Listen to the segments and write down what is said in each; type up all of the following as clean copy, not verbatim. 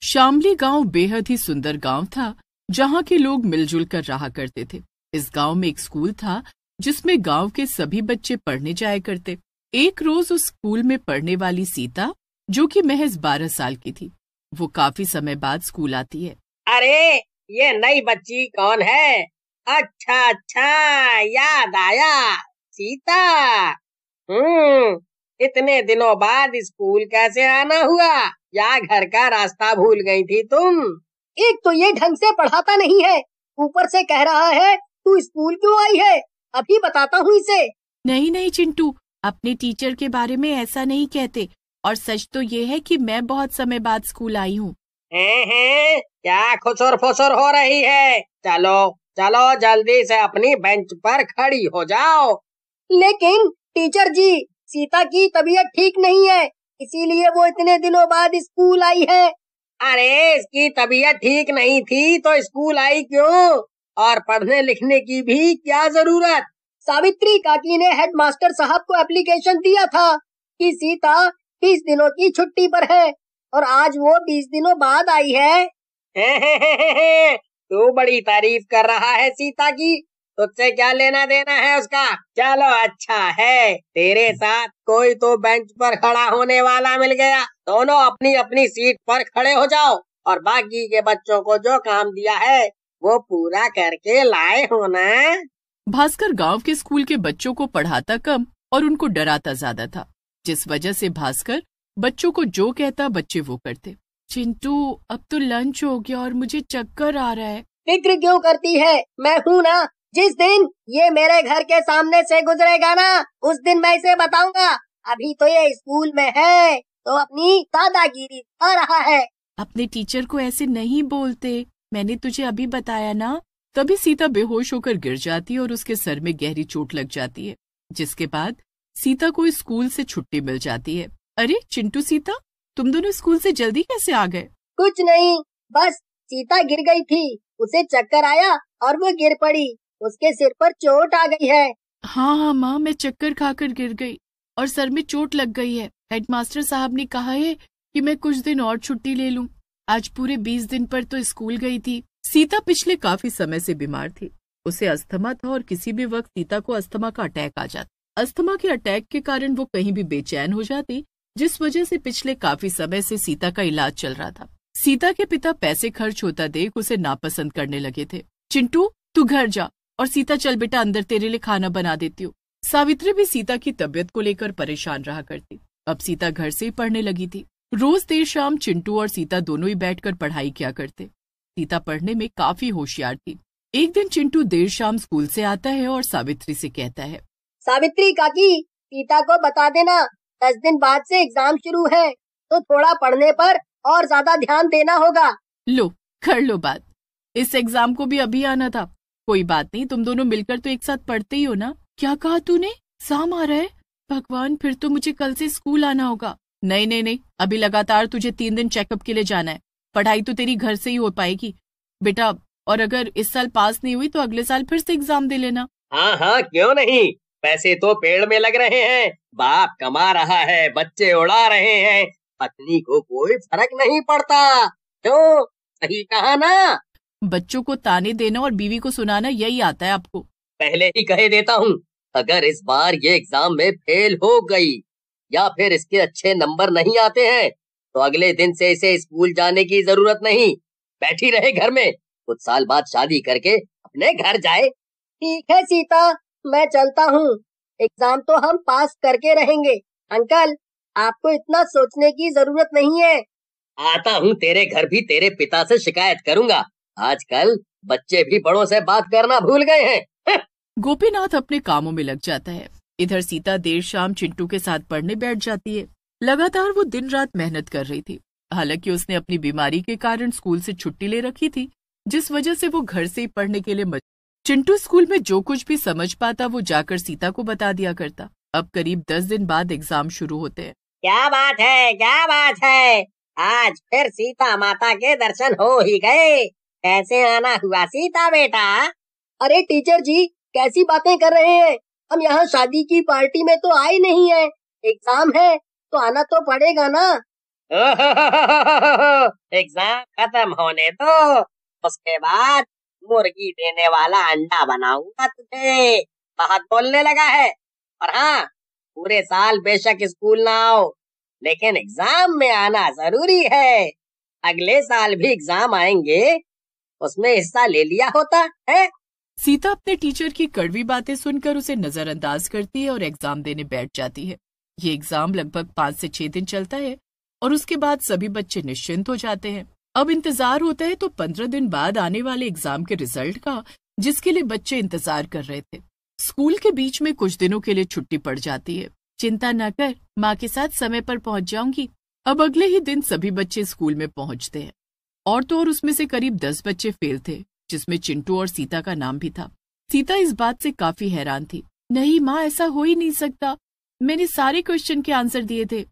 शामली गांव बेहद ही सुंदर गांव था, जहां के लोग मिलजुल कर रहा करते थे। इस गांव में एक स्कूल था जिसमें गांव के सभी बच्चे पढ़ने जाया करते। एक रोज उस स्कूल में पढ़ने वाली सीता, जो कि महज 12 साल की थी, वो काफी समय बाद स्कूल आती है। अरे, ये नई बच्ची कौन है? अच्छा अच्छा, याद आया, सीता। इतने दिनों बाद स्कूल कैसे आना हुआ? या घर का रास्ता भूल गई थी तुम? एक तो ये ढंग से पढ़ाता नहीं है, ऊपर से कह रहा है तू स्कूल क्यों आई है? अभी बताता हूँ इसे। नहीं नहीं चिंटू, अपने टीचर के बारे में ऐसा नहीं कहते, और सच तो ये है कि मैं बहुत समय बाद स्कूल आई हूँ। क्या खुसर फुसर हो रही है? चलो चलो जल्दी से अपनी बेंच पर खड़ी हो जाओ। लेकिन टीचर जी, सीता की तबीयत ठीक नहीं है, इसीलिए वो इतने दिनों बाद स्कूल आई है। अरे, इसकी तबीयत ठीक नहीं थी तो स्कूल आई क्यों? और पढ़ने लिखने की भी क्या जरूरत? सावित्री काकी ने हेडमास्टर साहब को एप्लीकेशन दिया था कि सीता 20 दिनों की छुट्टी पर है, और आज वो 20 दिनों बाद आई है। तू बड़ी तारीफ कर रहा है सीता की, तुझसे क्या लेना देना है उसका? चलो अच्छा है, तेरे साथ कोई तो बेंच पर खड़ा होने वाला मिल गया। दोनों अपनी अपनी सीट पर खड़े हो जाओ और बाकी के बच्चों को जो काम दिया है वो पूरा करके लाए हो ना। भास्कर गांव के स्कूल के बच्चों को पढ़ाता कम और उनको डराता ज्यादा था, जिस वजह से भास्कर बच्चों को जो कहता बच्चे वो करते। चिंटू, अब तो लंच हो गया और मुझे चक्कर आ रहा है। फिक्र क्यों करती है, मैं हूँ ना। जिस दिन ये मेरे घर के सामने से गुजरेगा ना, उस दिन मैं इसे बताऊंगा। अभी तो ये स्कूल में है तो अपनी दादागिरी दिखा रहा है। अपने टीचर को ऐसे नहीं बोलते, मैंने तुझे अभी बताया ना। तभी सीता बेहोश होकर गिर जाती है और उसके सर में गहरी चोट लग जाती है, जिसके बाद सीता को स्कूल से छुट्टी मिल जाती है। अरे चिंटू, सीता, तुम दोनों स्कूल से जल्दी कैसे आ गए? कुछ नहीं, बस सीता गिर गई थी, उसे चक्कर आया और वो गिर पड़ी, उसके सिर पर चोट आ गई है। हाँ माँ, मैं चक्कर खाकर गिर गई और सर में चोट लग गई है। हेडमास्टर साहब ने कहा है कि मैं कुछ दिन और छुट्टी ले लूं। आज पूरे 20 दिन पर तो स्कूल गई थी। सीता पिछले काफी समय से बीमार थी। उसे अस्थमा था और किसी भी वक्त सीता को अस्थमा का अटैक आ जाता। अस्थमा के अटैक के कारण वो कहीं भी बेचैन हो जाती, जिस वजह से पिछले काफी समय से सीता का इलाज चल रहा था। सीता के पिता पैसे खर्च होता देख उसे नापसंद करने लगे थे। चिंटू, तू घर जा, और सीता चल बेटा अंदर, तेरे लिए खाना बना देती हूँ। सावित्री भी सीता की तबीयत को लेकर परेशान रहा करती। अब सीता घर से ही पढ़ने लगी थी। रोज देर शाम चिंटू और सीता दोनों ही बैठकर पढ़ाई किया करते। सीता पढ़ने में काफी होशियार थी। एक दिन चिंटू देर शाम स्कूल से आता है और सावित्री से कहता है, सावित्री काकी, सीता को बता देना 10 दिन बाद से एग्जाम शुरू है, तो थोड़ा पढ़ने पर और ज्यादा ध्यान देना होगा। लो, कर लो बात। इस एग्जाम को भी अभी आना था। कोई बात नहीं, तुम दोनों मिलकर तो एक साथ पढ़ते ही हो ना। क्या कहा तूने? एग्जाम आ रहा है? भगवान, फिर तो मुझे कल से स्कूल आना होगा। नहीं नहीं नहीं, अभी लगातार तुझे 3 दिन चेकअप के लिए जाना है। पढ़ाई तो तेरी घर से ही हो पाएगी बेटा, और अगर इस साल पास नहीं हुई तो अगले साल फिर से एग्जाम दे लेना। हाँ हाँ, क्यों नहीं। पैसे तो पेड़ में लग रहे हैं, बाप कमा रहा है, बच्चे उड़ा रहे हैं, पत्नी को कोई फर्क नहीं पड़ता। क्यों, सही कहा ना? बच्चों को ताने देना और बीवी को सुनाना, यही आता है आपको। पहले ही कह देता हूँ, अगर इस बार ये एग्जाम में फेल हो गई या फिर इसके अच्छे नंबर नहीं आते हैं तो अगले दिन से इसे स्कूल जाने की जरूरत नहीं, बैठी रहे घर में। कुछ साल बाद शादी करके अपने घर जाए। ठीक है सीता, मैं चलता हूँ। एग्जाम तो हम पास करके रहेंगे। अंकल, आपको इतना सोचने की जरूरत नहीं है। आता हूँ तेरे घर भी तेरे पिता से शिकायत करूंगा। आजकल बच्चे भी बड़ों से बात करना भूल गए हैं। गोपीनाथ अपने कामों में लग जाता है। इधर सीता देर शाम चिंटू के साथ पढ़ने बैठ जाती है। लगातार वो दिन रात मेहनत कर रही थी। हालांकि उसने अपनी बीमारी के कारण स्कूल से छुट्टी ले रखी थी, जिस वजह से वो घर से ही पढ़ने के लिए चिंटू स्कूल में जो कुछ भी समझ पाता वो जाकर सीता को बता दिया करता। अब करीब 10 दिन बाद एग्जाम शुरू होते हैं। क्या बात है, क्या बात है, आज फिर सीता माता के दर्शन हो ही गए। कैसे आना हुआ सीता बेटा? अरे टीचर जी, कैसी बातें कर रहे हैं? हम यहाँ शादी की पार्टी में तो आए नहीं है। एग्जाम है तो आना तो पड़ेगा ना। एग्जाम खत्म होने दो, उसके बाद मुर्गी देने वाला अंडा बनाऊंगा तुझे। बहुत बोलने लगा है। और हाँ, पूरे साल बेशक स्कूल ना आओ, लेकिन एग्जाम में आना जरूरी है। अगले साल भी एग्जाम आएंगे, उसमें हिस्सा ले लिया होता है। सीता अपने टीचर की कड़वी बातें सुनकर उसे नजरअंदाज करती है और एग्जाम देने बैठ जाती है। ये एग्जाम लगभग 5 से 6 दिन चलता है और उसके बाद सभी बच्चे निश्चिंत हो जाते हैं। अब इंतजार होता है तो 15 दिन बाद आने वाले एग्जाम के रिजल्ट का, जिसके लिए बच्चे इंतजार कर रहे थे। स्कूल के बीच में कुछ दिनों के लिए छुट्टी पड़ जाती है। चिंता न कर, माँ के साथ समय पर पहुंच जाऊंगी। अब अगले ही दिन सभी बच्चे स्कूल में पहुंचते हैं। और तो और उसमें से करीब 10 बच्चे फेल थे, जिसमें चिंटू और सीता का नाम भी था। सीता इस बात से काफी हैरान थी। नहीं माँ, ऐसा हो ही नहीं सकता, मैंने सारे क्वेश्चन के आंसर दिए थे।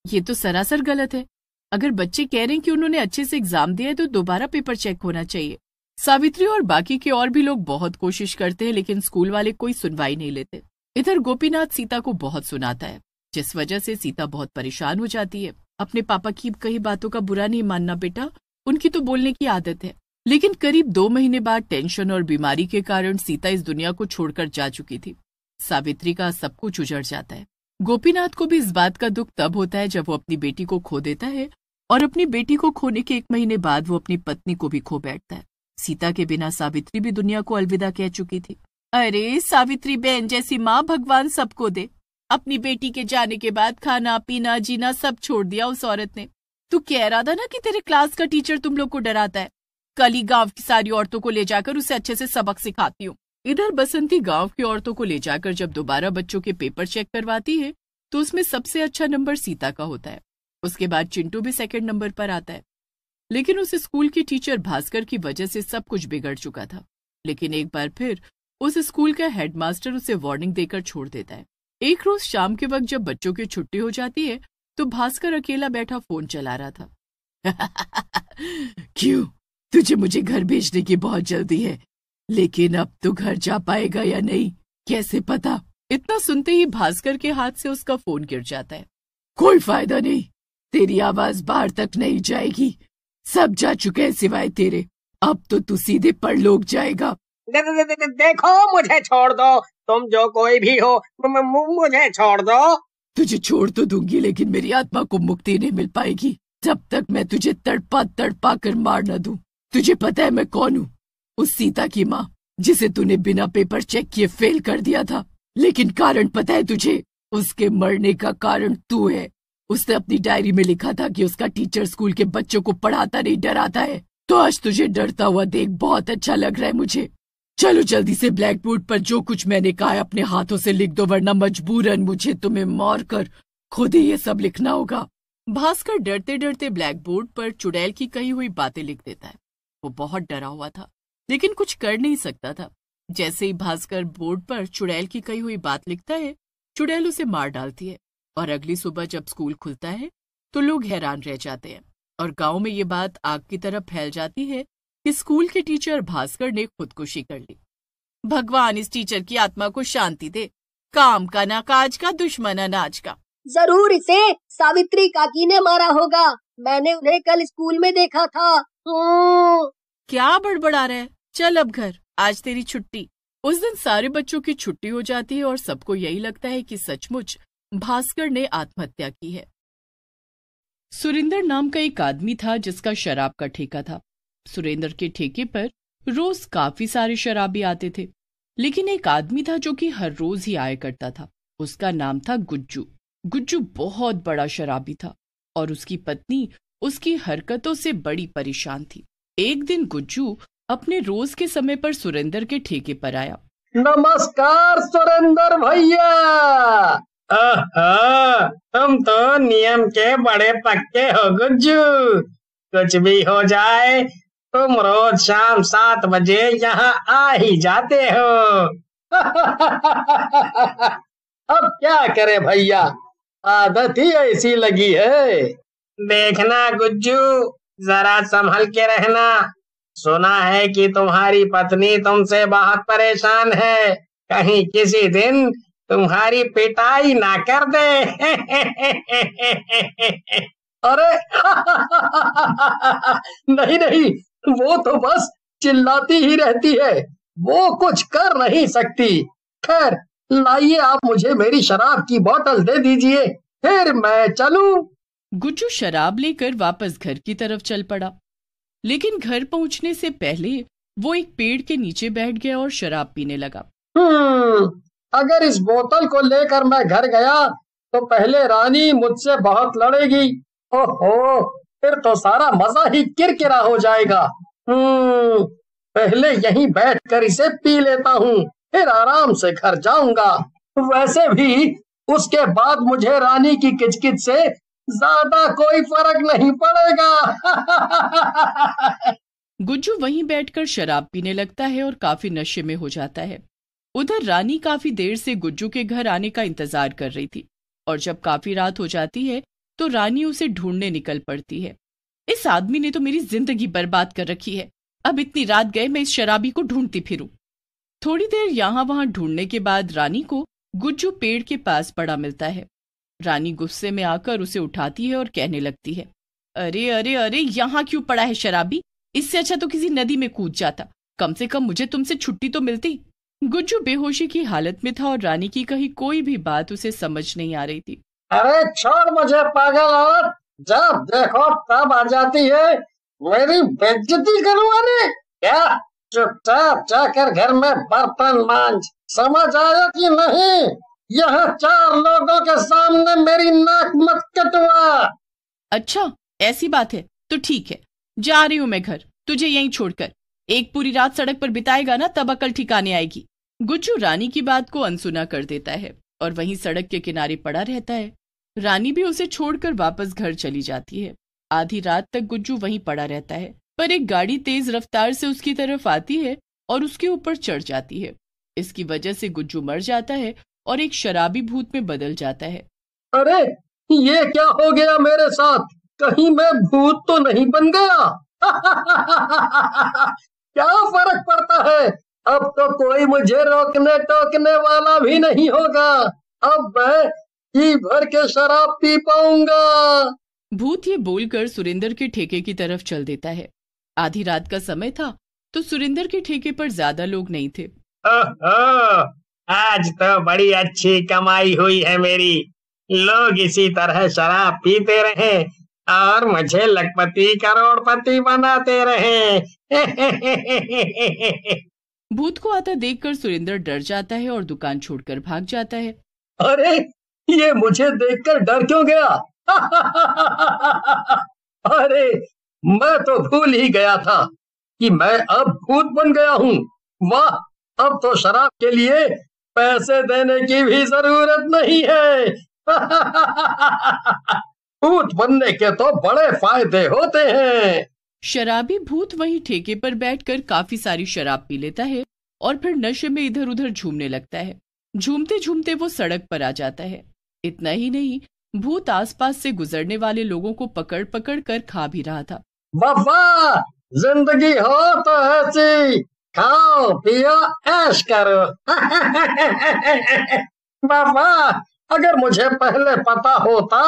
ये तो सरासर गलत है। अगर बच्चे कह रहे हैं कि उन्होंने अच्छे से एग्जाम दिया है तो दोबारा पेपर चेक होना चाहिए। सावित्री और बाकी के और भी लोग बहुत कोशिश करते हैं, लेकिन स्कूल वाले कोई सुनवाई नहीं लेते। इधर गोपीनाथ सीता को बहुत सुनाता है, जिस वजह से सीता बहुत परेशान हो जाती है। अपने पापा की कई बातों का बुरा नहीं मानना बेटा, उनकी तो बोलने की आदत है। लेकिन करीब 2 महीने बाद टेंशन और बीमारी के कारण सीता इस दुनिया को छोड़कर जा चुकी थी। सावित्री का सब कुछ उजड़ जाता है। गोपीनाथ को भी इस बात का दुख तब होता है जब वो अपनी बेटी को खो देता है, और अपनी बेटी को खोने के 1 महीने बाद वो अपनी पत्नी को भी खो बैठता है। सीता के बिना सावित्री भी दुनिया को अलविदा कह चुकी थी। अरे सावित्री बहन जैसी माँ भगवान सबको दे। अपनी बेटी के जाने के बाद खाना पीना जीना सब छोड़ दिया उस औरत ने। तू कह रहा था ना कि तेरे क्लास का टीचर तुम लोग को डराता है। कल ही गांव की सारी औरतों को ले जाकर उसे अच्छे से सबक सिखाती हूँ। इधर बसंती गांव की औरतों को ले जाकर जब दोबारा बच्चों के पेपर चेक करवाती है तो उसमें सबसे अच्छा नंबर सीता का होता है। उसके बाद चिंटू भी 2nd नंबर पर आता है। लेकिन उस स्कूल की टीचर भास्कर की वजह से सब कुछ बिगड़ चुका था। लेकिन एक बार फिर उस स्कूल का हेडमास्टर उसे वार्निंग देकर छोड़ देता है। एक रोज शाम के वक्त जब बच्चों की छुट्टी हो जाती है तो भास्कर अकेला बैठा फोन चला रहा था। क्यों, तुझे मुझे घर भेजने की बहुत जल्दी है, लेकिन अब तो घर जा पाएगा या नहीं कैसे पता। इतना सुनते ही भास्कर के हाथ से उसका फोन गिर जाता है। कोई फायदा नहीं, तेरी आवाज बाहर तक नहीं जाएगी, सब जा चुके हैं सिवाय तेरे। अब तो तू सीधे परलोक जाएगा। देखो मुझे छोड़ दो, तुम जो कोई भी हो, मुझे छोड़ दो। तुझे छोड़ तो दूंगी, लेकिन मेरी आत्मा को मुक्ति नहीं मिल पाएगी जब तक मैं तुझे तड़पा तड़पा कर मार न दूं। तुझे पता है मैं कौन हूँ? उस सीता की माँ जिसे तूने बिना पेपर चेक किए फेल कर दिया था। लेकिन कारण पता है तुझे? उसके मरने का कारण तू है। उसने अपनी डायरी में लिखा था कि उसका टीचर स्कूल के बच्चों को पढ़ाता नहीं डराता है। तो आज तुझे डरता हुआ देख बहुत अच्छा लग रहा है मुझे। चलो जल्दी से ब्लैक बोर्ड पर जो कुछ मैंने कहा है अपने हाथों से लिख दो, वरना मजबूरन मुझे तुम्हें मार कर खुद ही ये सब लिखना होगा। भास्कर डरते डरते ब्लैक बोर्ड पर चुड़ैल की कही हुई बातें लिख देता है। वो बहुत डरा हुआ था, लेकिन कुछ कर नहीं सकता था। जैसे ही भास्कर बोर्ड पर चुड़ैल की कही हुई बात लिखता है, चुड़ैल उसे मार डालती है। और अगली सुबह जब स्कूल खुलता है तो लोग हैरान रह जाते हैं और गांव में ये बात आग की तरह फैल जाती है कि स्कूल के टीचर भास्कर ने खुदकुशी कर ली। भगवान इस टीचर की आत्मा को शांति दे, काम का ना काज का, दुश्मन अनाज का। जरूर इसे सावित्री काकी ने मारा होगा, मैंने उन्हें कल स्कूल में देखा था। क्या बड़बड़ा रहा है, चल अब घर, आज तेरी छुट्टी। उस दिन सारे बच्चों की छुट्टी हो जाती है और सबको यही लगता है कि सचमुच भास्कर ने आत्महत्या की है। सुरेंद्र नाम का एक आदमी था जिसका शराब का ठेका था। सुरेंद्र के ठेके पर रोज काफी सारे शराबी आते थे, लेकिन एक आदमी था जो कि हर रोज ही आया करता था। उसका नाम था गुज्जू। गुज्जू बहुत बड़ा शराबी था और उसकी पत्नी उसकी हरकतों से बड़ी परेशान थी। एक दिन गुज्जू अपने रोज के समय पर सुरेंद्र के ठेके पर आया। नमस्कार सुरेंद्र भैया। तुम तो नियम के बड़े पक्के हो गुज्जू। कुछ भी हो जाए तुम रोज शाम 7 बजे यहाँ आ ही जाते हो। अब क्या करे भैया, आदत ही ऐसी लगी है। देखना गुज्जू, जरा संभल के रहना। सुना है कि तुम्हारी पत्नी तुमसे बहुत परेशान है, कहीं किसी दिन तुम्हारी पिटाई ना कर दे। अरे नहीं नहीं, वो तो बस चिल्लाती ही रहती है, वो कुछ कर नहीं सकती। खैर लाइए, आप मुझे मेरी शराब की बोतल दे दीजिए, फिर मैं चलूं। गुज्जू शराब लेकर वापस घर की तरफ चल पड़ा, लेकिन घर पहुंचने से पहले वो एक पेड़ के नीचे बैठ गया और शराब पीने लगा। अगर इस बोतल को लेकर मैं घर गया तो पहले रानी मुझसे बहुत लड़ेगी। ओहो, फिर तो सारा मजा ही किरकिरा हो जाएगा। पहले यहीं बैठकर इसे पी लेता हूँ, फिर आराम से घर जाऊंगा। वैसे भी उसके बाद मुझे रानी की किचकिच से ज्यादा कोई फर्क नहीं पड़ेगा। गुज्जू वहीं बैठकर शराब पीने लगता है और काफी नशे में हो जाता है। उधर रानी काफी देर से गुज्जू के घर आने का इंतजार कर रही थी, और जब काफी रात हो जाती है तो रानी उसे ढूंढने निकल पड़ती है। इस आदमी ने तो मेरी जिंदगी बर्बाद कर रखी है, अब इतनी रात गए मैं इस शराबी को ढूंढती फिरूं। थोड़ी देर यहाँ वहां ढूंढने के बाद रानी को गुज्जू पेड़ के पास पड़ा मिलता है। रानी गुस्से में आकर उसे उठाती है और कहने लगती है, अरे अरे अरे, यहाँ क्यों पड़ा है शराबी? इससे अच्छा तो किसी नदी में कूद जाता, कम से कम मुझे तुमसे छुट्टी तो मिलती। गुज्जू बेहोशी की हालत में था और रानी की कही कोई भी बात उसे समझ नहीं आ रही थी। अरे छोड़ मुझे पागल औरत, जब देखो तब आ जाती है मेरी बेइज्जती करवाने। क्या चुपचाप जाकर घर में बर्तन मांज, समझ आया कि नहीं? यहाँ 4 लोगों के सामने मेरी नाक मत कटवा। अच्छा ऐसी बात है तो ठीक है, जा रही हूं मैं घर, तुझे यहीं छोड़कर। एक पूरी रात सड़क पर बिताएगा ना, तब अकल ठिकाने आएगी। गुज्जू रानी की बात को अनसुना कर देता है और वहीं सड़क के किनारे पड़ा रहता है। रानी भी उसे छोड़कर वापस घर चली जाती है। आधी रात तक गुज्जू वहीं पड़ा रहता है, पर एक गाड़ी तेज रफ्तार से उसकी तरफ आती है और उसके ऊपर चढ़ जाती है। इसकी वजह से गुज्जू मर जाता है और एक शराबी भूत में बदल जाता है। अरे ये क्या हो गया मेरे साथ? कहीं मैं भूत तो नहीं बन गया? क्या फर्क पड़ता है, अब तो कोई मुझे रोकने टोकने वाला भी नहीं होगा। अब मैं जी भर के शराब पी पाऊंगा। भूत ये बोलकर सुरेंद्र के ठेके की तरफ चल देता है। आधी रात का समय था तो सुरेंद्र के ठेके पर ज्यादा लोग नहीं थे। ओहो, आज तो बड़ी अच्छी कमाई हुई है मेरी। लोग इसी तरह शराब पीते रहे और मुझे लखपति करोड़पति बनाते रहे। भूत को आता देखकर सुरेंद्र डर जाता है और दुकान छोड़कर भाग जाता है। अरे ये मुझे देखकर डर क्यों गया? अरे मैं तो भूल ही गया था कि मैं अब भूत बन गया हूँ। वाह, अब तो शराब के लिए पैसे देने की भी जरूरत नहीं है। भूत बनने के तो बड़े फायदे होते हैं। शराबी भूत वहीं ठेके पर बैठकर काफी सारी शराब पी लेता है और फिर नशे में इधर उधर झूमने लगता है। झूमते झूमते वो सड़क पर आ जाता है। इतना ही नहीं, भूत आसपास से गुजरने वाले लोगों को पकड़ पकड़ कर खा भी रहा था। बाबा, जिंदगी हो तो ऐसी, खाओ पियो ऐश करो। बाबा, अगर मुझे पहले पता होता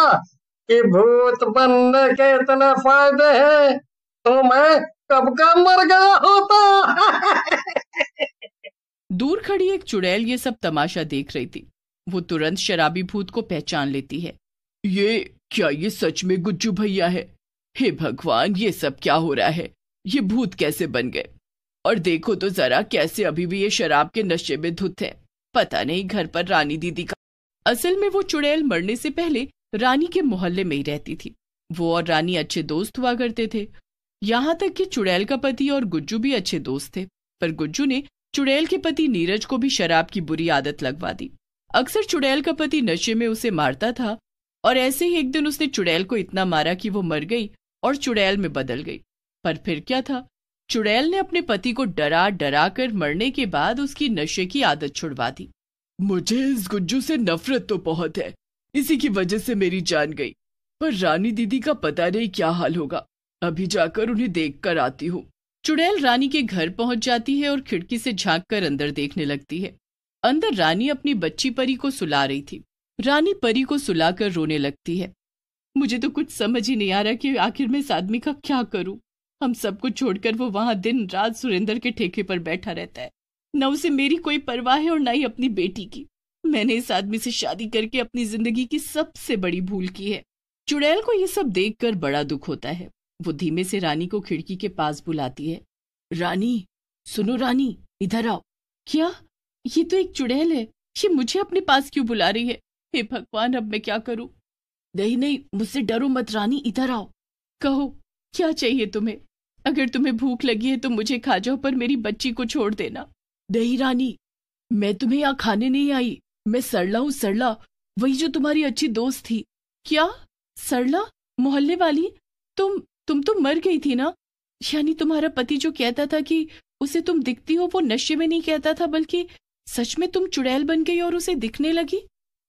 कि भूत बनने के इतने फायदे हैं तो मैं कब का मर गया होता। दूर खड़ी एक चुड़ैल ये सब तमाशा देख रही थी। वो तुरंत शराबी भूत को पहचान लेती है। ये सच में गुज्जू भैया है? हे भगवान, ये सब क्या हो रहा है? ये भूत कैसे बन गए? और देखो तो जरा कैसे अभी भी ये शराब के नशे में धुत है। पता नहीं घर पर रानी दीदी का। असल में वो चुड़ैल मरने से पहले रानी के मोहल्ले में ही रहती थी। वो और रानी अच्छे दोस्त हुआ करते थे। यहाँ तक कि चुड़ैल का पति और गुज्जू भी अच्छे दोस्त थे, पर गुज्जू ने चुड़ैल के पति नीरज को भी शराब की बुरी आदत लगवा दी। अक्सर चुड़ैल का पति नशे में उसे मारता था और ऐसे ही एक दिन उसने चुड़ैल को इतना मारा कि वो मर गई और चुड़ैल में बदल गई। पर फिर क्या था, चुड़ैल ने अपने पति को डरा डरा कर मरने के बाद उसकी नशे की आदत छुड़वा दी। मुझे इस गुज्जू से नफरत तो बहुत है, इसी की वजह से मेरी जान गई। पर रानी दीदी का पता नहीं क्या हाल होगा, अभी जाकर उन्हें देख कर आती हूँ। चुड़ैल रानी के घर पहुंच जाती है और खिड़की से झांक कर अंदर देखने लगती है। अंदर रानी अपनी बच्ची परी को सुला रही थी। रानी परी को सुलाकर रोने लगती है। मुझे तो कुछ समझ ही नहीं आ रहा कि आखिर मैं इस आदमी का क्या करूं। हम सबको छोड़कर वो वहां दिन रात सुरेंद्र के ठेके पर बैठा रहता है। न उसे मेरी कोई परवाह है और न ही अपनी बेटी की। मैंने इस आदमी से शादी करके अपनी जिंदगी की सबसे बड़ी भूल की है। चुड़ैल को ये सब देखकर बड़ा दुख होता है। वो धीमे से रानी को खिड़की के पास बुलाती है। रानी, सुनो रानी, इधर आओ। क्या? ये तो एक चुड़ैल है। ये मुझे अपने पास क्यों बुला रही है? हे भगवान, अब मैं क्या करूं? नहीं नहीं, मुझसे डरो मत रानी, इधर आओ। कहो, क्या चाहिए तुम्हें? अगर तुम्हें भूख लगी है तो मुझे खा जाओ, पर मेरी बच्ची को छोड़ देना। नहीं रानी, मैं तुम्हें यहाँ खाने नहीं आई। मैं सरला हूँ, सरला, वही जो तुम्हारी अच्छी दोस्त थी। क्या? सरला? मोहल्ले वाली? तुम तो मर गई थी ना? यानी तुम्हारा पति जो कहता था कि उसे तुम दिखती हो, वो नशे में नहीं कहता था, बल्कि सच में तुम चुड़ैल बन गई और उसे दिखने लगी?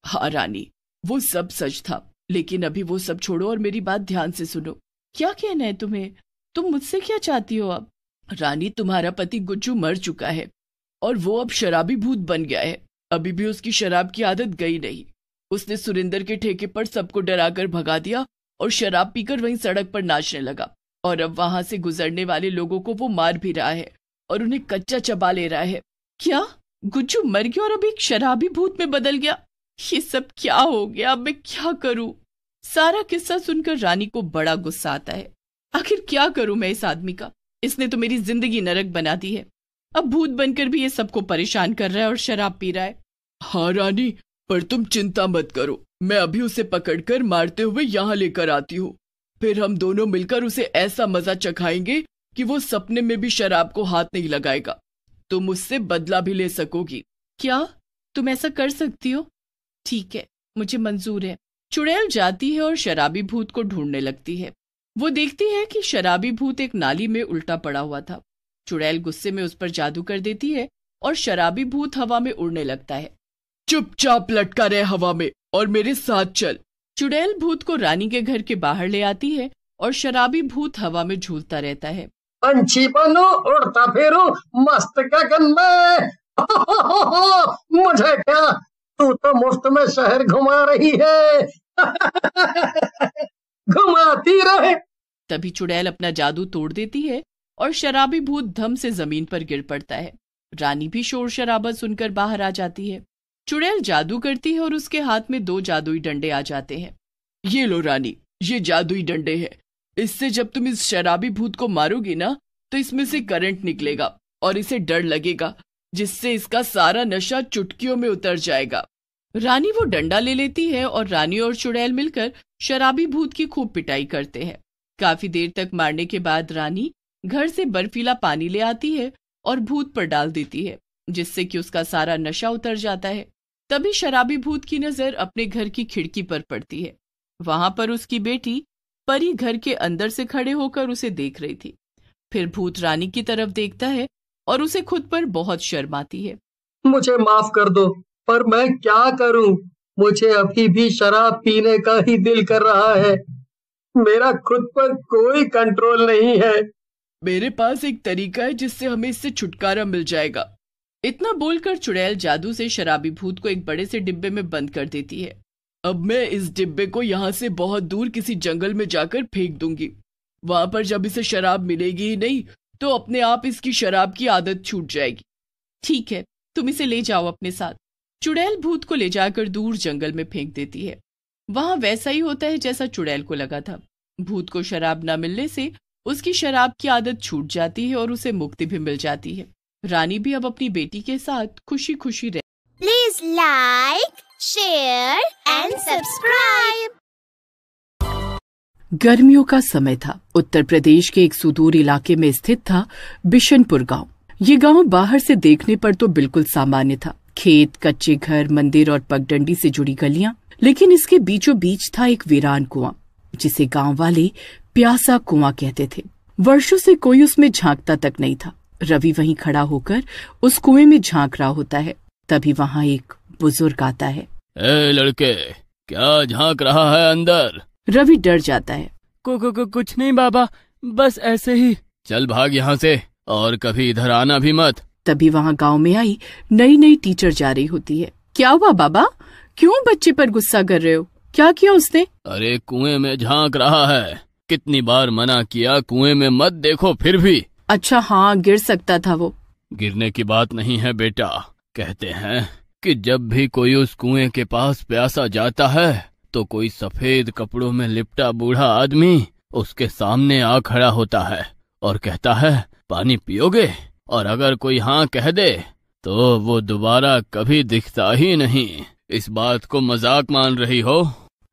हाँ रानी, वो सब सच था, लेकिन अभी वो सब छोड़ो और मेरी बात ध्यान से सुनो। क्या कहना है तुम्हें? तुम मुझसे क्या चाहती हो अब? रानी, तुम्हारा पति गुज्जू मर चुका है और वो अब शराबी भूत बन गया है। अभी भी उसकी शराब की आदत गई नहीं। उसने सुरेंद्र के ठेके पर सबको डराकर भगा दिया और शराब पीकर वहीं सड़क पर नाचने लगा। और अब वहां से गुजरने वाले लोगों को वो मार भी रहा है और उन्हें कच्चा चबा ले रहा है। क्या? गुज्जू मर गया और अब एक शराबी भूत में बदल गया? ये सब क्या हो गया? अब मैं क्या करूं? सारा किस्सा सुनकर रानी को बड़ा गुस्सा आता है। आखिर क्या करूं मैं इस आदमी का? इसने तो मेरी जिंदगी नरक बना दी है। अब भूत बनकर भी ये सबको परेशान कर रहा है और शराब पी रहा है। हाँ रानी, पर तुम चिंता मत करो, मैं अभी उसे पकड़कर मारते हुए यहाँ लेकर आती हूँ। फिर हम दोनों मिलकर उसे ऐसा मजा चखाएंगे कि वो सपने में भी शराब को हाथ नहीं लगाएगा। तुम उससे बदला भी ले सकोगी। क्या तुम ऐसा कर सकती हो? ठीक है, मुझे मंजूर है। चुड़ैल जाती है और शराबी भूत को ढूंढने लगती है। वो देखती है कि शराबी भूत एक नाली में उल्टा पड़ा हुआ था। चुड़ैल गुस्से में उस पर जादू कर देती है और शराबी भूत हवा में उड़ने लगता है। चुपचाप लटका रहे हवा में और मेरे साथ चल। चुड़ैल भूत को रानी के घर के बाहर ले आती है और शराबी भूत हवा में झूलता रहता है। पंछी बनो, उड़ता फिरो मस्त गगन में। मुझे क्या, तू तो मुफ्त में शहर घुमा रही है। घुमाती रहे। तभी चुड़ैल अपना जादू तोड़ देती है और शराबी भूत धम से जमीन पर गिर पड़ता है। रानी भी शोर शराबा सुनकर बाहर आ जाती है। चुड़ैल जादू करती है और उसके हाथ में 2 जादुई डंडे आ जाते हैं। ये लो रानी, ये जादुई डंडे हैं। इससे जब तुम इस शराबी भूत को मारोगी ना, तो इसमें से करंट निकलेगा और इसे डर लगेगा, जिससे इसका सारा नशा चुटकियों में उतर जाएगा। रानी वो डंडा ले लेती है और रानी और चुड़ैल मिलकर शराबी भूत की खूब पिटाई करते हैं। काफी देर तक मारने के बाद रानी घर से बर्फीला पानी ले आती है और भूत पर डाल देती है, जिससे कि उसका सारा नशा उतर जाता है। तभी शराबी भूत की नजर अपने घर की खिड़की पर पड़ती है। वहां पर उसकी बेटी परी घर के अंदर से खड़े होकर उसे देख रही थी। फिर भूत रानी की तरफ देखता है और उसे खुद पर बहुत शर्म आती है। मुझे माफ कर दो, पर मैं क्या करूं? मुझे अभी भी शराब पीने का ही दिल कर रहा है। मेरा खुद पर कोई कंट्रोल नहीं है। मेरे पास एक तरीका है जिससे हमें इससे छुटकारा मिल जाएगा। इतना बोलकर चुड़ैल जादू से शराबी भूत को एक बड़े से डिब्बे में बंद कर देती है। अब मैं इस डिब्बे को यहाँ से बहुत दूर किसी जंगल में जाकर फेंक दूंगी। वहां पर जब इसे शराब मिलेगी ही नहीं, तो अपने आप इसकी शराब की आदत छूट जाएगी। ठीक है, तुम इसे ले जाओ अपने साथ। चुड़ैल भूत को ले जाकर दूर जंगल में फेंक देती है। वहां वैसा ही होता है जैसा चुड़ैल को लगा था। भूत को शराब न मिलने से उसकी शराब की आदत छूट जाती है और उसे मुक्ति भी मिल जाती है। रानी भी अब अपनी बेटी के साथ खुशी खुशी रह। Please like, share and subscribe. गर्मियों का समय था। उत्तर प्रदेश के एक सुदूर इलाके में स्थित था बिशनपुर गांव। ये गांव बाहर से देखने पर तो बिल्कुल सामान्य था। खेत, कच्चे घर, मंदिर और पगडंडी से जुड़ी गलियां, लेकिन इसके बीचों बीच था एक वीरान कुआं, जिसे गांव वाले प्यासा कुआं कहते थे। वर्षों से कोई उसमें झांकता तक नहीं था। रवि वहीं खड़ा होकर उस कुएं में झांक रहा होता है। तभी वहां एक बुजुर्ग आता है। ए लड़के, क्या झांक रहा है अंदर? रवि डर जाता है। कुछ नहीं बाबा, बस ऐसे ही। चल भाग यहाँ से और कभी इधर आना भी मत। तभी वहां गांव में आई नई नई टीचर जा रही होती है। क्या हुआ बाबा, क्यों बच्चे पर गुस्सा कर रहे हो? क्या किया उसने? अरे कुएं में झांक रहा है। कितनी बार मना किया कुएं में मत देखो, फिर भी। अच्छा हाँ, गिर सकता था वो। गिरने की बात नहीं है बेटा। कहते हैं कि जब भी कोई उस कुएं के पास प्यासा जाता है तो कोई सफेद कपड़ों में लिपटा बूढ़ा आदमी उसके सामने आ खड़ा होता है और कहता है पानी पियोगे, और अगर कोई हाँ कह दे तो वो दोबारा कभी दिखता ही नहीं। इस बात को मजाक मान रही हो?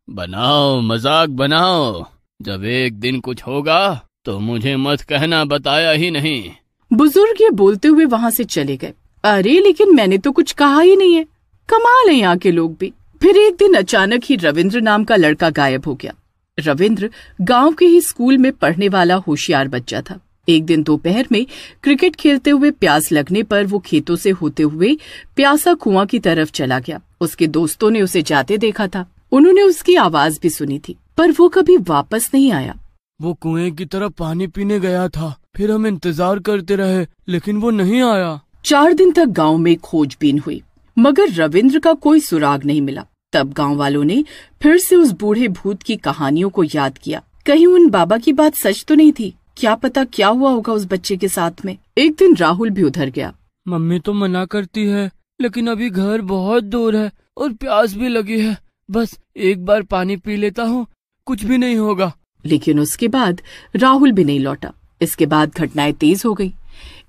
बनाओ मजाक बनाओ। जब एक दिन कुछ होगा तो मुझे मत कहना बताया ही नहीं। बुजुर्ग ये बोलते हुए वहाँ से चले गए। अरे लेकिन मैंने तो कुछ कहा ही नहीं है। कमाल है यहाँ के लोग भी। फिर एक दिन अचानक ही रविंद्र नाम का लड़का गायब हो गया। रविंद्र गांव के ही स्कूल में पढ़ने वाला होशियार बच्चा था। एक दिन दोपहर में क्रिकेट खेलते हुए प्यास लगने पर वो खेतों से होते हुए प्यासा कुआं की तरफ चला गया। उसके दोस्तों ने उसे जाते देखा था। उन्होंने उसकी आवाज भी सुनी थी, पर वो कभी वापस नहीं आया। वो कुएं की तरफ पानी पीने गया था। फिर हम इंतजार करते रहे लेकिन वो नहीं आया। 4 दिन तक गांव में खोजबीन हुई, मगर रविंद्र का कोई सुराग नहीं मिला। तब गांव वालों ने फिर से उस बूढ़े भूत की कहानियों को याद किया। कहीं उन बाबा की बात सच तो नहीं थी? क्या पता क्या हुआ होगा उस बच्चे के साथ में। एक दिन राहुल भी उधर गया। मम्मी तो मना करती है लेकिन अभी घर बहुत दूर है और प्यास भी लगी है। बस एक बार पानी पी लेता हूँ, कुछ भी नहीं होगा। लेकिन उसके बाद राहुल भी नहीं लौटा। इसके बाद घटनाएं तेज हो गई।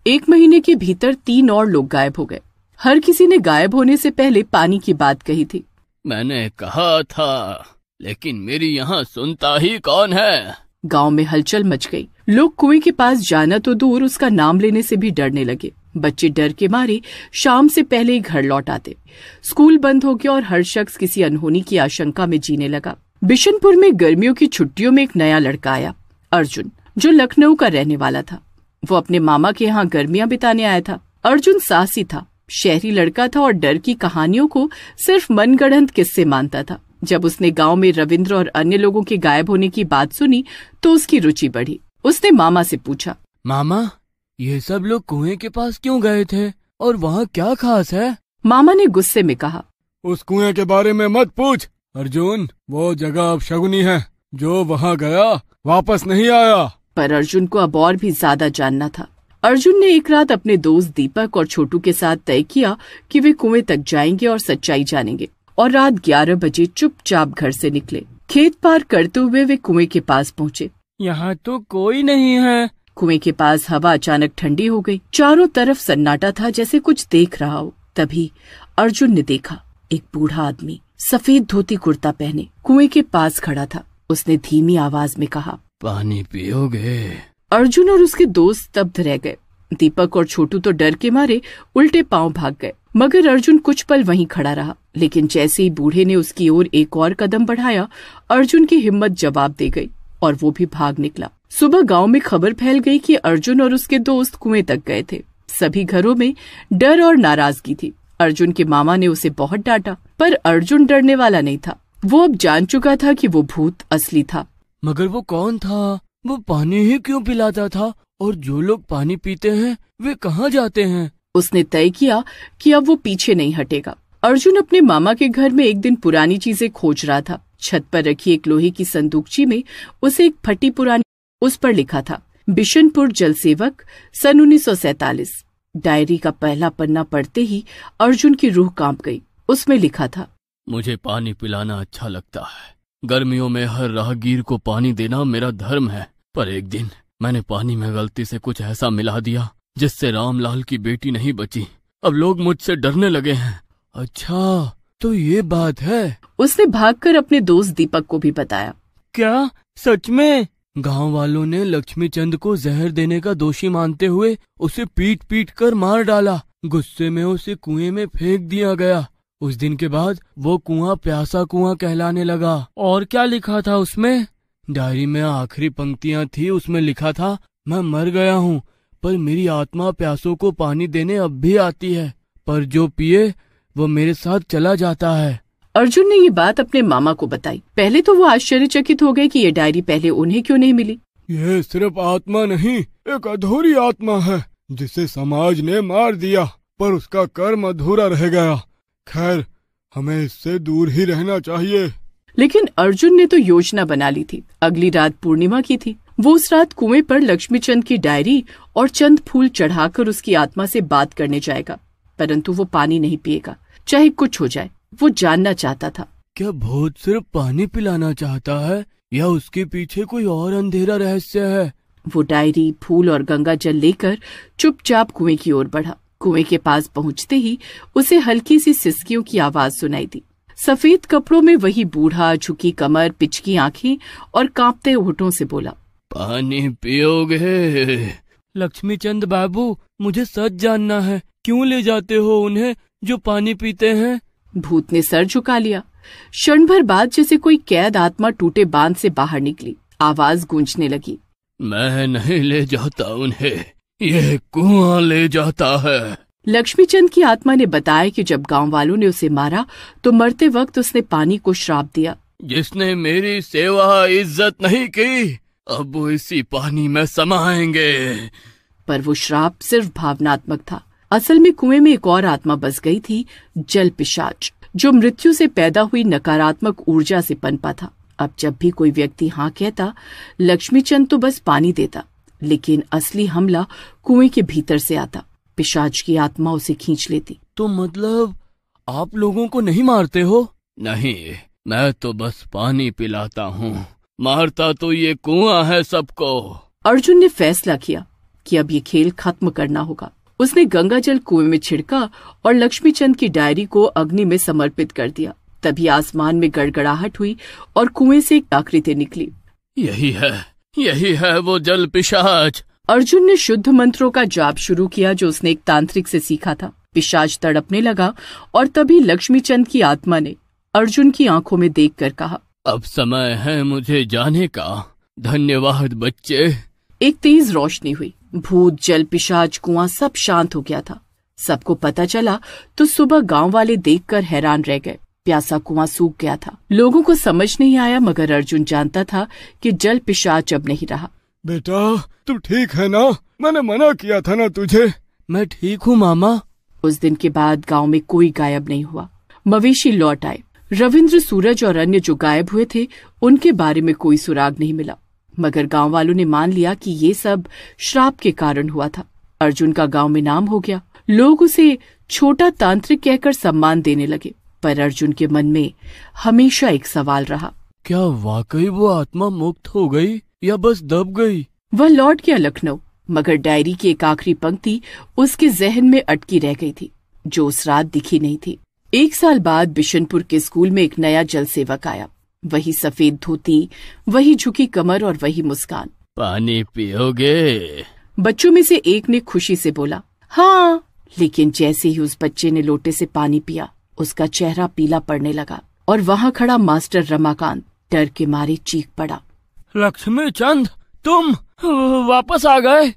1 महीने के भीतर 3 और लोग गायब हो गए। हर किसी ने गायब होने से पहले पानी की बात कही थी। मैंने कहा था, लेकिन मेरी यहाँ सुनता ही कौन है। गांव में हलचल मच गई। लोग कुएं के पास जाना तो दूर, उसका नाम लेने से भी डरने लगे। बच्चे डर के मारे शाम से पहले ही घर लौट आते। स्कूल बंद हो गया और हर शख्स किसी अनहोनी की आशंका में जीने लगा। बिशनपुर में गर्मियों की छुट्टियों में एक नया लड़का आया, अर्जुन, जो लखनऊ का रहने वाला था। वो अपने मामा के यहाँ गर्मियां बिताने आया था। अर्जुन साहसी था, शहरी लड़का था और डर की कहानियों को सिर्फ मनगढ़ंत किस्से मानता था। जब उसने गांव में रविंद्र और अन्य लोगों के गायब होने की बात सुनी तो उसकी रुचि बढ़ी। उसने मामा से पूछा, मामा ये सब लोग कुएं के पास क्यों गए थे और वहाँ क्या खास है? मामा ने गुस्से में कहा, उस कुएं के बारे में मत पूछ अर्जुन, वो जगह अब शगुनी है। जो वहाँ गया वापस नहीं आया। पर अर्जुन को अब और भी ज्यादा जानना था। अर्जुन ने एक रात अपने दोस्त दीपक और छोटू के साथ तय किया कि वे कुएं तक जाएंगे और सच्चाई जानेंगे, और रात 11 बजे चुपचाप घर से निकले। खेत पार करते हुए वे कुएं के पास पहुँचे। यहाँ तो कोई नहीं है। कुएं के पास हवा अचानक ठंडी हो गई। चारों तरफ सन्नाटा था, जैसे कुछ देख रहा हो। तभी अर्जुन ने देखा, एक बूढ़ा आदमी सफेद धोती कुर्ता पहने कुएं के पास खड़ा था। उसने धीमी आवाज में कहा, पानी पियोगे? अर्जुन और उसके दोस्त स्तब्ध रह गए। दीपक और छोटू तो डर के मारे उल्टे पांव भाग गए, मगर अर्जुन कुछ पल वहीं खड़ा रहा। लेकिन जैसे ही बूढ़े ने उसकी ओर एक और कदम बढ़ाया, अर्जुन की हिम्मत जवाब दे गई और वो भी भाग निकला। सुबह गांव में खबर फैल गई कि अर्जुन और उसके दोस्त कुएं तक गए थे। सभी घरों में डर और नाराजगी थी। अर्जुन के मामा ने उसे बहुत डांटा, पर अर्जुन डरने वाला नहीं था। वो अब जान चुका था कि वो भूत असली था। मगर वो कौन था? वो पानी ही क्यों पिलाता था? और जो लोग पानी पीते हैं वे कहाँ जाते हैं? उसने तय किया कि अब वो पीछे नहीं हटेगा। अर्जुन अपने मामा के घर में एक दिन पुरानी चीजें खोज रहा था। छत पर रखी एक लोहे की संदूकची में उसे एक फटी पुरानी, उस पर लिखा था, बिशनपुर जल सेवक, सन 1947। डायरी का पहला पन्ना पढ़ते ही अर्जुन की रूह कांप गई। उसमें लिखा था, मुझे पानी पिलाना अच्छा लगता है। गर्मियों में हर राहगीर को पानी देना मेरा धर्म है। पर एक दिन मैंने पानी में गलती से कुछ ऐसा मिला दिया जिससे रामलाल की बेटी नहीं बची। अब लोग मुझसे डरने लगे हैं। अच्छा तो ये बात है। उसने भागकर अपने दोस्त दीपक को भी बताया। क्या सच में? गांव वालों ने लक्ष्मी चंद को जहर देने का दोषी मानते हुए उसे पीट पीट कर मार डाला। गुस्से में उसे कुएं में फेंक दिया गया। उस दिन के बाद वो कुआं प्यासा कुआं कहलाने लगा। और क्या लिखा था उसमें? डायरी में आखिरी पंक्तियां थी। उसमें लिखा था, मैं मर गया हूँ पर मेरी आत्मा प्यासों को पानी देने अब भी आती है, पर जो पिए वो मेरे साथ चला जाता है। अर्जुन ने ये बात अपने मामा को बताई। पहले तो वो आश्चर्यचकित हो गए कि ये डायरी पहले उन्हें क्यों नहीं मिली। ये सिर्फ आत्मा नहीं, एक अधूरी आत्मा है जिसे समाज ने मार दिया, पर उसका कर्म अधूरा रह गया। खैर, हमें इससे दूर ही रहना चाहिए। लेकिन अर्जुन ने तो योजना बना ली थी। अगली रात पूर्णिमा की थी। वो उस रात कुएं पर लक्ष्मीचंद की डायरी और चंद फूल चढ़ाकर उसकी आत्मा से बात करने जाएगा, परंतु वो पानी नहीं पिएगा, चाहे कुछ हो जाए। वो जानना चाहता था, क्या भूत सिर्फ पानी पिलाना चाहता है या उसके पीछे कोई और अंधेरा रहस्य है? वो डायरी, फूल और गंगा जल लेकर चुपचाप कुएं की ओर बढ़ा। कुएं के पास पहुंचते ही उसे हल्की सी सिसकियों की आवाज सुनाई दी। सफेद कपड़ों में वही बूढ़ा, झुकी कमर, पिचकी आंखें और कांपते होठों से बोला, पानी पियोगे? लक्ष्मीचंद बाबू, मुझे सच जानना है, क्यों ले जाते हो उन्हें जो पानी पीते हैं? भूत ने सर झुका लिया। क्षण भर बाद जैसे कोई कैद आत्मा टूटे बांध से बाहर निकली। आवाज गूंजने लगी, मैं नहीं ले जाता उन्हें, ये कुआं ले जाता है। लक्ष्मीचंद की आत्मा ने बताया कि जब गांव वालों ने उसे मारा तो मरते वक्त उसने पानी को श्राप दिया। जिसने मेरी सेवा इज्जत नहीं की, अब वो इसी पानी में समाएंगे। पर वो श्राप सिर्फ भावनात्मक था। असल में कुएं में एक और आत्मा बस गई थी, जल पिशाच, जो मृत्यु से पैदा हुई नकारात्मक ऊर्जा से पनपा था। अब जब भी कोई व्यक्ति हाँ कहता, लक्ष्मीचंद तो बस पानी देता, लेकिन असली हमला कुएं के भीतर से आता। पिशाच की आत्मा उसे खींच लेती। तो मतलब आप लोगों को नहीं मारते हो? नहीं, मैं तो बस पानी पिलाता हूँ, मारता तो ये कुआं है सबको। अर्जुन ने फैसला किया कि अब ये खेल खत्म करना होगा। उसने गंगा जल कुएं में छिड़का और लक्ष्मीचंद की डायरी को अग्नि में समर्पित कर दिया। तभी आसमान में गड़गड़ाहट हुई और कुएं से एक आकृति निकली। यही है वो जल पिशाच। अर्जुन ने शुद्ध मंत्रों का जाप शुरू किया जो उसने एक तांत्रिक से सीखा था। पिशाच तड़पने लगा और तभी लक्ष्मीचंद की आत्मा ने अर्जुन की आंखों में देखकर कहा, अब समय है मुझे जाने का, धन्यवाद बच्चे। एक तेज रोशनी हुई। भूत, जल पिशाच, कुआं सब शांत हो गया था। सबको पता चला तो सुबह गांव वाले देखकर हैरान रह गए। प्यासा कुआं सूख गया था। लोगों को समझ नहीं आया, मगर अर्जुन जानता था कि जल पिशाच अब नहीं रहा। बेटा, तू ठीक है ना? मैंने मना किया था ना तुझे। मैं ठीक हूँ मामा। उस दिन के बाद गांव में कोई गायब नहीं हुआ। मवेशी लौट आए। रविंद्र, सूरज और अन्य जो गायब हुए थे उनके बारे में कोई सुराग नहीं मिला, मगर गांव वालों ने मान लिया कि ये सब श्राप के कारण हुआ था। अर्जुन का गांव में नाम हो गया। लोग उसे छोटा तांत्रिक कहकर सम्मान देने लगे, पर अर्जुन के मन में हमेशा एक सवाल रहा, क्या वाकई वो आत्मा मुक्त हो गई या बस दब गई? वह लौट गया लखनऊ, मगर डायरी की एक आखिरी पंक्ति उसके जहन में अटकी रह गई थी, जो उस रात दिखी नहीं थी। 1 साल बाद बिशनपुर के स्कूल में एक नया जल सेवक आया। वही सफेद धोती, वही झुकी कमर और वही मुस्कान। पानी पियोगे? बच्चों में से एक ने खुशी से बोला, हाँ। लेकिन जैसे ही उस बच्चे ने लोटे से पानी पिया, उसका चेहरा पीला पड़ने लगा और वहाँ खड़ा मास्टर रमाकांत डर के मारे चीख पड़ा, लक्ष्मीचंद, तुम वापस आ गए?